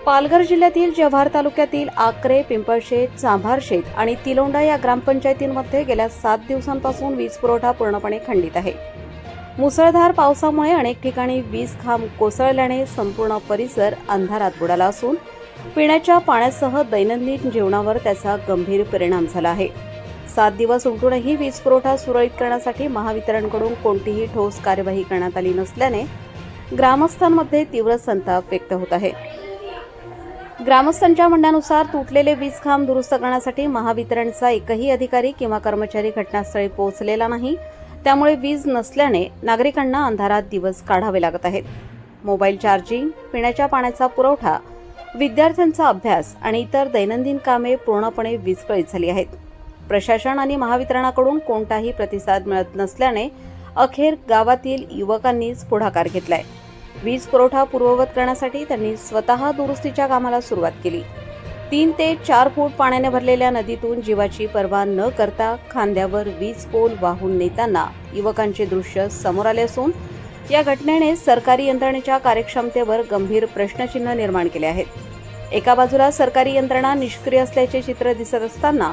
पालघर जिल्ह्यातील जव्हार तालुक्यातील आकरे, पिंपळशेत, चांभारशेत आणि तिलोंडा या ग्रामपंचायतींमध्ये गेल्या 7 दिवसांपासून वीज पुरवठा पूर्णपणे खंडित आहे. मुसळधार पावसामुळे अनेक ठिकाणी वीज खांब कोसळल्याने संपूर्ण परिसर अंधारात बुडाला असून पिण्याच्या पाण्यासह दैनंदिन जीवनावर त्याचा गंभीर परिणाम झाला आहे. 7 दिवस उलटूनही वीज पुरवठा सुरळीत करण्यासाठी महावितरणकडून कोणतीही ठोस कार्यवाही करण्यात आली नसल्याने ग्रामस्थांमध्ये तीव्र संताप व्यक्त होत आहे. ग्रामस्थांच्या म्हणण्यानुसार तुटलेले वीज खांब दुरुस्त करण्यासाठी महावितरणचा एकही अधिकारी किंवा कर्मचारी घटनास्थळी पोहोचलेला नाही. त्यामुळे वीज नसल्याने नागरिकांना अंधारात दिवस काढावे लागत आहेत. मोबाईल चार्जिंग, पिण्याच्या पाण्याचा पुरवठा, विद्यार्थ्यांचा अभ्यास आणि इतर दैनंदिन कामे पूर्णपणे विस्कळीत झाली आहेत. प्रशासन आणि महावितरणाकडून कोणताही प्रतिसाद मिळत नसल्याने अखेर गावातील युवकांनीच पुढाकार घेतलाय. वीज पुरवठा पूर्ववत करण्यासाठी त्यांनी स्वतः दुरुस्तीच्या कामाला सुरुवात केली. 3 ते 4 फूट पाण्याने भरलेल्या नदीतून जीवाची पर्वा न करता खांद्यावर वीज पोल वाहून नेताना युवकांचे दृश्य समोर आले असून या घटनेने सरकारी यंत्रणेच्या कार्यक्षमतेवर गंभीर प्रश्नचिन्ह निर्माण केले आहेत. एका बाजूला सरकारी यंत्रणा निष्क्रिय असल्याचे चित्र दिसत असताना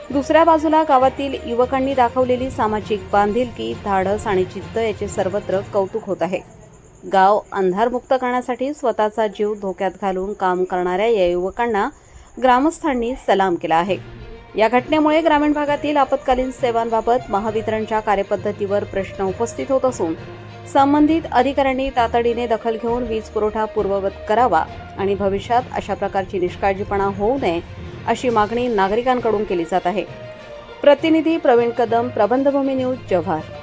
दुसऱ्या बाजूला गावातील युवकांनी दाखवलेली सामाजिक बांधिलकी, धाडस आणि जिद्द याचे सर्वत्र कौतुक होत आहे. गाव अंधारमुक्त करण्यासाठी स्वतःचा जीव धोक्यात घालून काम करणाऱ्या या युवकांना ग्रामस्थांनी सलाम केला आहे. या घटनेमुळे ग्रामीण भागातील आपत्कालीन सेवांबाबत महावितरणच्या कार्यपद्धतीवर प्रश्न उपस्थित होत असून संबंधित अधिकाऱ्यांनी तातडीने दखल घेऊन वीज पुरवठा पूर्ववत करावा आणि भविष्यात अशा प्रकारची निष्काळजीपणा होऊ नये अशी मागणी नागरिकांकडून केली जात आहे. प्रतिनिधी प्रवीण कदम, प्रबंधभूमी न्यूज, जव्हार.